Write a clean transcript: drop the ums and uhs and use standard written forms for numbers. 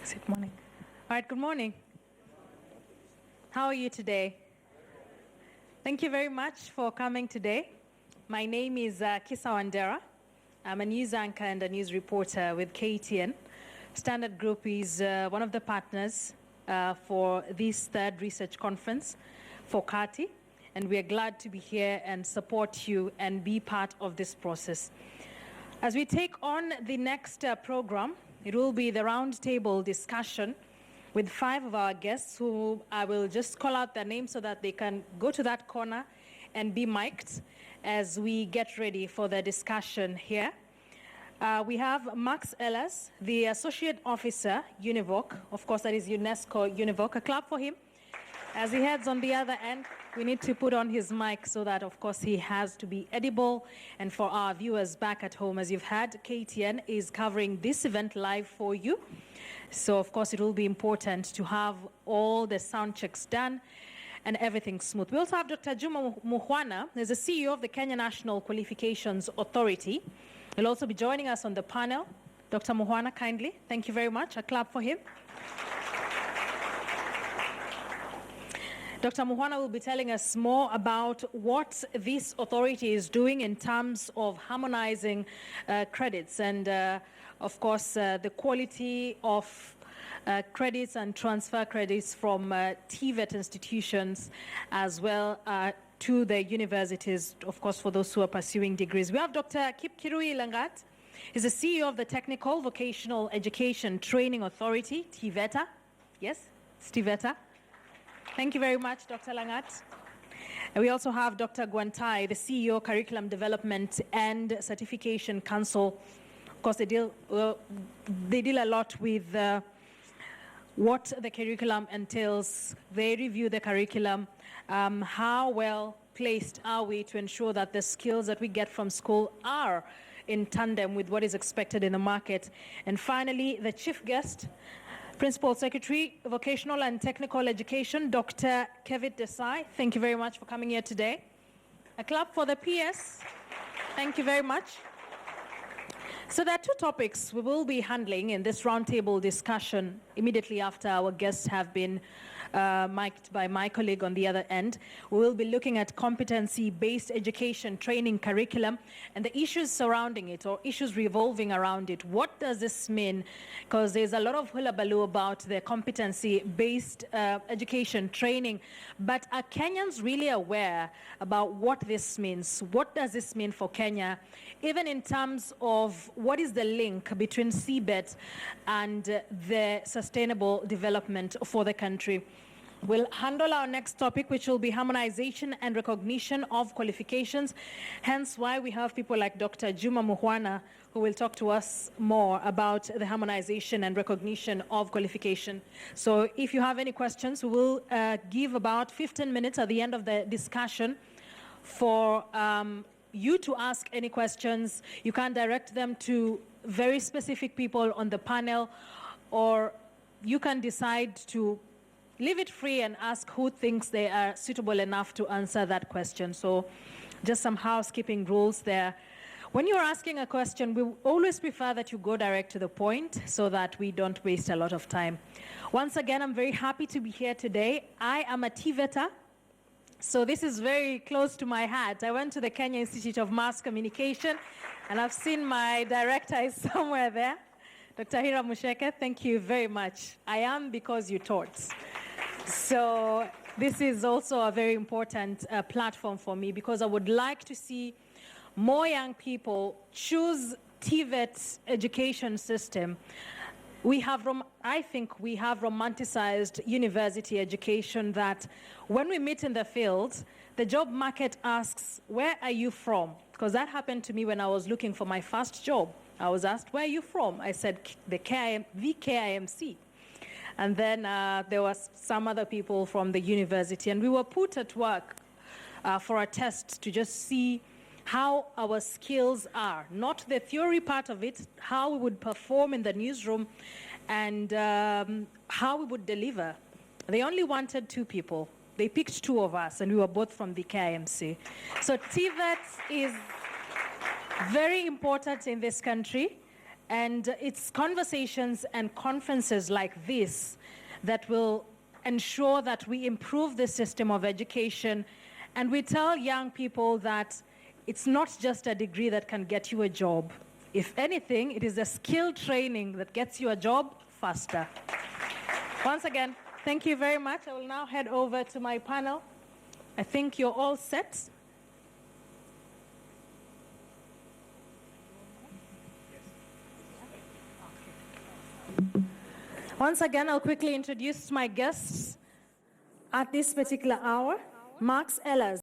Is it morning? All right, good morning. How are you today? Thank you very much for coming today. My name is Akisa Wandera. I'm a news anchor and a news reporter with KTN. Standard Group is one of the partners for this third research conference for KATI, and we are glad to be here and support you and be part of this process. As we take on the next program, it will be the roundtable discussion with 5 of our guests who I will just call out their names so that they can go to that corner and be mic'd as we get ready for the discussion here. We have Max Ellis, the Associate Officer, UNIVOC. Of course, that is UNESCO UNIVOC. A clap for him. As he heads on the other end, we need to put on his mic so that, of course, he has to be audible. And for our viewers back at home, as you've had, KTN is covering this event live for you. So, of course, it will be important to have all the sound checks done and everything smooth. We also have Dr. Juma Muhwana, who is the CEO of the Kenya National Qualifications Authority. He'll also be joining us on the panel. Dr. Muhwana, kindly. Thank you very much. A clap for him. Dr. Muhwana will be telling us more about what this authority is doing in terms of harmonizing credits and, of course, the quality of credits and transfer credits from TVET institutions as well to the universities, of course, for those who are pursuing degrees. We have Dr. Kipkirui Langat. He's the CEO of the Technical Vocational Education Training Authority, TVET. Yes, it's TVET. Thank you very much, Dr. Langat. And we also have Dr. Guantai, the CEO, Curriculum Development and Certification Council. Of course, they deal a lot with what the curriculum entails. They review the curriculum. How well placed are we to ensure that the skills that we get from school are in tandem with what is expected in the market? And finally, the chief guest, Principal Secretary, Vocational and Technical Education, Dr. Kevin Desai. Thank you very much for coming here today. A clap for the PS. Thank you very much. So there are 2 topics we will be handling in this roundtable discussion immediately after our guests have been mic'd by my colleague on the other end. We will be looking at competency-based education training curriculum and the issues surrounding it, or issues revolving around it. What does this mean? Because there's a lot of hullabaloo about the competency-based education training, but are Kenyans really aware about what this means? What does this mean for Kenya, even in terms of what is the link between CBET and the sustainable development for the country? We'll handle our next topic, which will be harmonization and recognition of qualifications, hence why we have people like Dr. Juma Muhwana, who will talk to us more about the harmonization and recognition of qualification. So if you have any questions, we will give about 15 minutes at the end of the discussion for you to ask any questions. You can direct them to very specific people on the panel, or you can decide to leave it free and ask who thinks they are suitable enough to answer that question. So just some housekeeping rules there. When you're asking a question, we always prefer that you go direct to the point so that we don't waste a lot of time. Once again, I'm very happy to be here today. I am a TVET. So this is very close to my heart. I went to the Kenya Institute of Mass Communication, and I've seen my director is somewhere there. Dr. Hira Musheke, thank you very much. I am because you taught. So this is also a very important platform for me, because I would like to see more young people choose TVET education system. I think we have romanticized university education, that when we meet in the field, the job market asks, where are you from? Because that happened to me when I was looking for my first job. I was asked, where are you from? I said, the KIMC. And then there was some other people from the university, and we were put at work for a test to just see how our skills are, not the theory part of it, how we would perform in the newsroom, and how we would deliver. They only wanted 2 people. They picked 2 of us, and we were both from the KIMC. So TVET is very important in this country. And it's conversations and conferences like this that will ensure that we improve the system of education, and we tell young people that it's not just a degree that can get you a job. If anything, it is a skill training that gets you a job faster. Once again, thank you very much. I will now head over to my panel. I think you're all set. Once again, I'll quickly introduce my guests at this particular hour. Max Ellers.